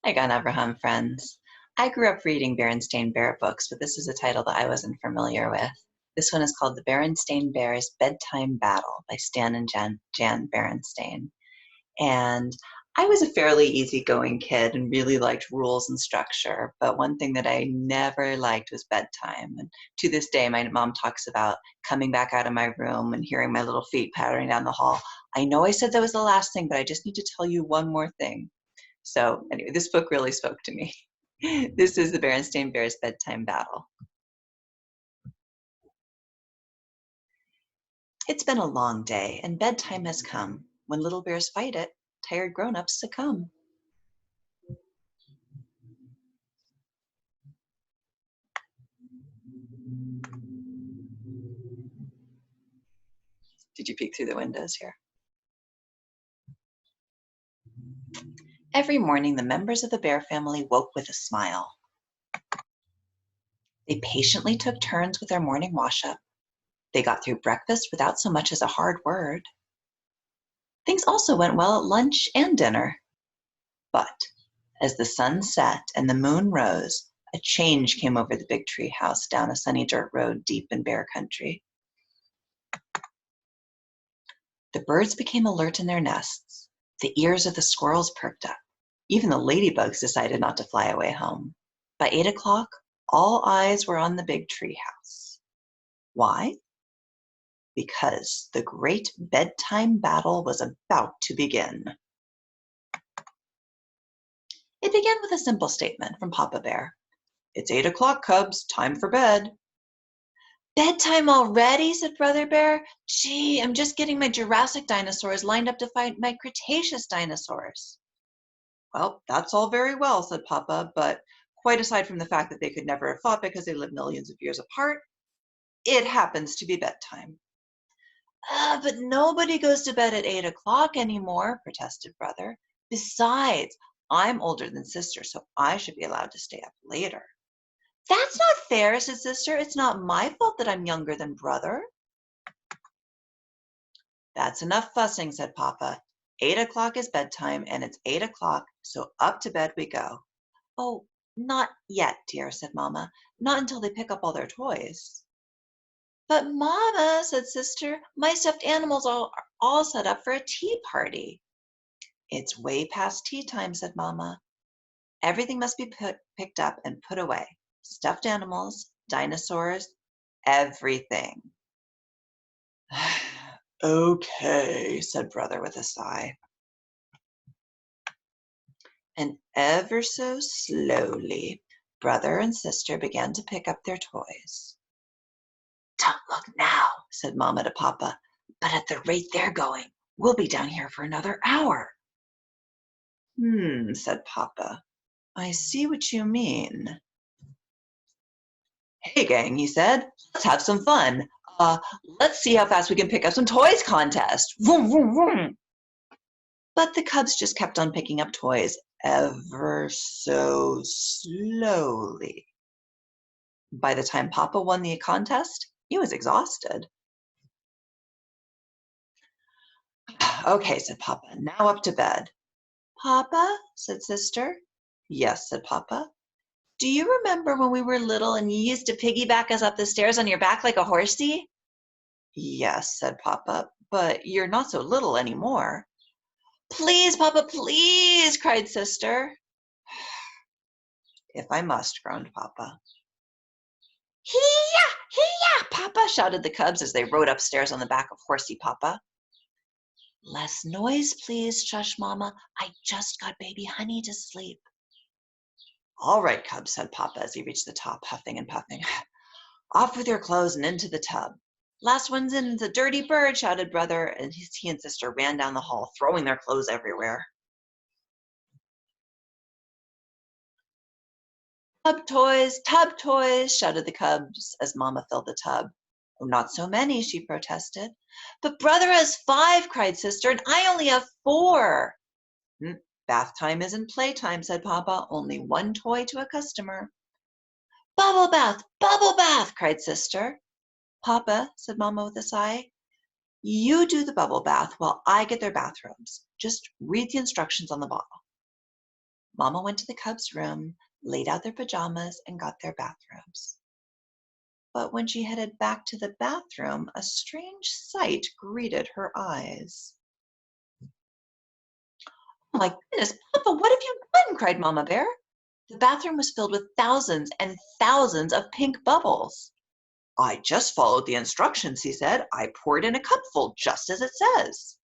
Hi, Gun Abraham friends. I grew up reading Berenstain Bear books, but this is a title that I wasn't familiar with. This one is called The Berenstain Bears Bedtime Battle by Stan and Jan Berenstain. And I was a fairly easygoing kid and really liked rules and structure, but one thing that I never liked was bedtime. And to this day, my mom talks about coming back out of my room and hearing my little feet pattering down the hall. I know I said that was the last thing, but I just need to tell you one more thing. So anyway, this book really spoke to me. This is the Berenstain Bears Bedtime Battle. It's been a long day, and bedtime has come. When little bears fight it, tired grown-ups succumb. Did you peek through the windows here? Every morning, the members of the bear family woke with a smile. They patiently took turns with their morning wash-up. They got through breakfast without so much as a hard word. Things also went well at lunch and dinner. But as the sun set and the moon rose, a change came over the big tree house down a sunny dirt road deep in bear country. The birds became alert in their nests. The ears of the squirrels perked up. Even the ladybugs decided not to fly away home. By 8 o'clock, all eyes were on the big tree house. Why? Because the great bedtime battle was about to begin. It began with a simple statement from Papa Bear. "It's 8 o'clock, cubs, time for bed." "Bedtime already?" said Brother Bear. "Gee, I'm just getting my Jurassic dinosaurs lined up to fight my Cretaceous dinosaurs." "Well, that's all very well," said Papa, "but quite aside from the fact that they could never have fought because they lived millions of years apart, it happens to be bedtime." But nobody goes to bed at 8 o'clock anymore," protested Brother. "Besides, I'm older than Sister, so I should be allowed to stay up later." "That's not fair," said Sister. "It's not my fault that I'm younger than Brother." "That's enough fussing," said Papa. 8 o'clock is bedtime, and it's 8 o'clock, so up to bed we go." "Oh, not yet, dear," said Mama. "Not until they pick up all their toys." "But Mama," said Sister, "my stuffed animals are all set up for a tea party." "It's way past tea time," said Mama. "Everything must be picked up and put away. Stuffed animals, dinosaurs, everything." "Okay," said Brother with a sigh. And ever so slowly, Brother and Sister began to pick up their toys. "Don't look now," said Mama to Papa, "but at the rate they're going, we'll be down here for another hour." Said Papa. "I see what you mean." "Hey, gang," he said, "let's have some fun. Let's see how fast we can pick up some toys contest. Vroom, vroom, vroom." But the cubs just kept on picking up toys ever so slowly. By the time Papa won the contest, he was exhausted. "Okay," said Papa, "now up to bed." "Papa," said Sister. "Yes," said Papa. "Do you remember when we were little and you used to piggyback us up the stairs on your back like a horsey?" "Yes," said Papa, "but you're not so little anymore." "Please, Papa, please," cried Sister. "If I must," groaned Papa. "Hee-yah! Hee-yah, Papa!" shouted the cubs as they rode upstairs on the back of Horsey Papa. "Less noise, please," shushed Mama. "I just got baby Honey to sleep." "All right, cubs," said Papa as he reached the top, huffing and puffing. "Off with your clothes and into the tub." "Last one's in the dirty bird," shouted Brother, and he and Sister ran down the hall, throwing their clothes everywhere. Tub toys," shouted the cubs as Mama filled the tub. "Oh, not so many," she protested. "But Brother has 5," cried Sister, "and I only have 4. "Bath time isn't playtime," said Papa. "Only one toy to a customer." Bubble bath," cried Sister. "Papa," said Mama with a sigh, "you do the bubble bath while I get their bathrobes. Just read the instructions on the bottle." Mama went to the cubs' room, laid out their pajamas, and got their bathrobes. But when she headed back to the bathroom, a strange sight greeted her eyes. "Oh my goodness, Papa, what have you done?" cried Mama Bear. The bathroom was filled with thousands and thousands of pink bubbles. "I just followed the instructions," he said. "I poured in a cupful just as it says."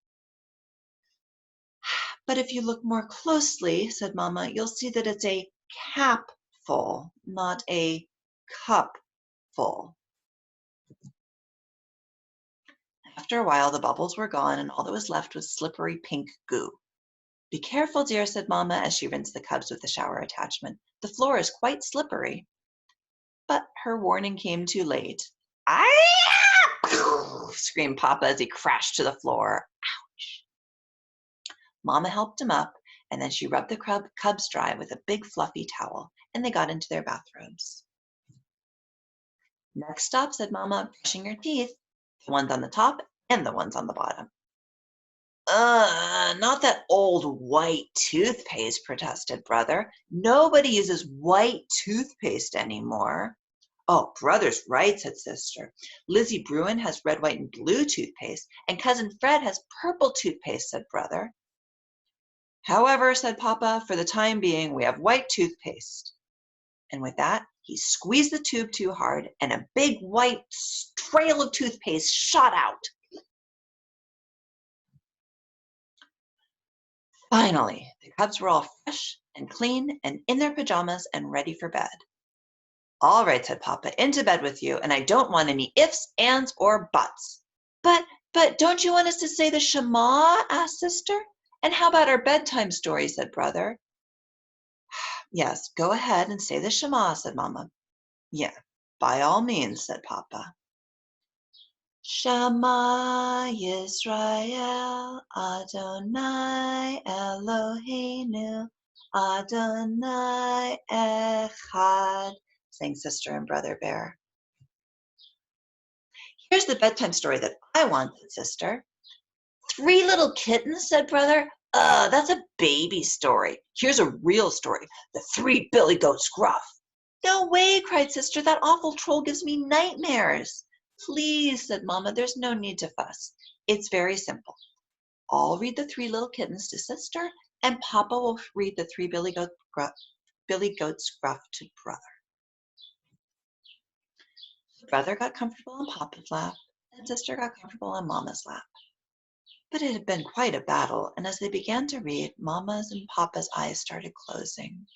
"But if you look more closely," said Mama, "you'll see that it's a capful, not a cupful." After a while, the bubbles were gone, and all that was left was slippery pink goo. "Be careful, dear," said Mama as she rinsed the cubs with the shower attachment. "The floor is quite slippery." But her warning came too late. "Ah!" screamed Papa as he crashed to the floor. Ouch! Mama helped him up, and then she rubbed the cubs dry with a big fluffy towel, and they got into their bathrobes. "Next stop," said Mama, "brushing your teeth, the ones on the top and the ones on the bottom." Not that old white toothpaste," protested Brother. "Nobody uses white toothpaste anymore." "Oh, Brother's right," said Sister. "Lizzie Bruin has red, white, and blue toothpaste, and Cousin Fred has purple toothpaste," said Brother. "However," said Papa, "for the time being, we have white toothpaste." And with that, he squeezed the tube too hard, and a big white trail of toothpaste shot out. Finally, the cubs were all fresh and clean and in their pajamas and ready for bed. "All right," said Papa, "into bed with you, and I don't want any ifs, ands, or buts." But don't you want us to say the Shema?" asked Sister. "And how about our bedtime story?" said Brother. "Yes, go ahead and say the Shema," said Mama. "Yeah, by all means," said Papa. "Shema Yisrael, Adonai Eloheinu, Adonai Echad," sang Sister and Brother Bear. "Here's the bedtime story that I want," said Sister. "Three little kittens," said Brother. That's a baby story. Here's a real story, The Three Billy Goats Gruff." "No way," cried Sister. "That awful troll gives me nightmares." "Please," said Mama, "there's no need to fuss. It's very simple. I'll read the Three Little Kittens to Sister, and Papa will read the Three Billy Goats Gruff to Brother." Brother got comfortable on Papa's lap, and Sister got comfortable on Mama's lap. But it had been quite a battle, and as they began to read, Mama's and Papa's eyes started closing.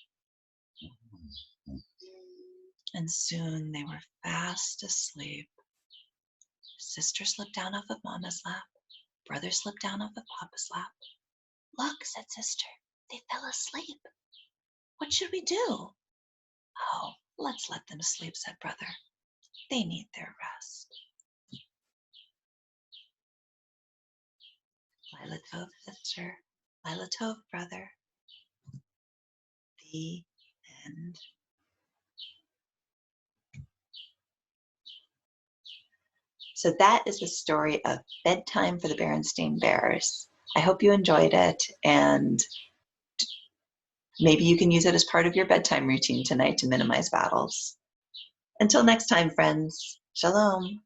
And soon they were fast asleep. Sister slipped down off of Mama's lap. Brother slipped down off of Papa's lap. "Look," said Sister, "they fell asleep. What should we do?" "Oh, let's let them sleep," said Brother. "They need their rest." Lila Tov, Sister. Lila Tov, Brother. The end. So that is the story of Bedtime for the Berenstain Bears. I hope you enjoyed it, and maybe you can use it as part of your bedtime routine tonight to minimize battles. Until next time, friends, shalom.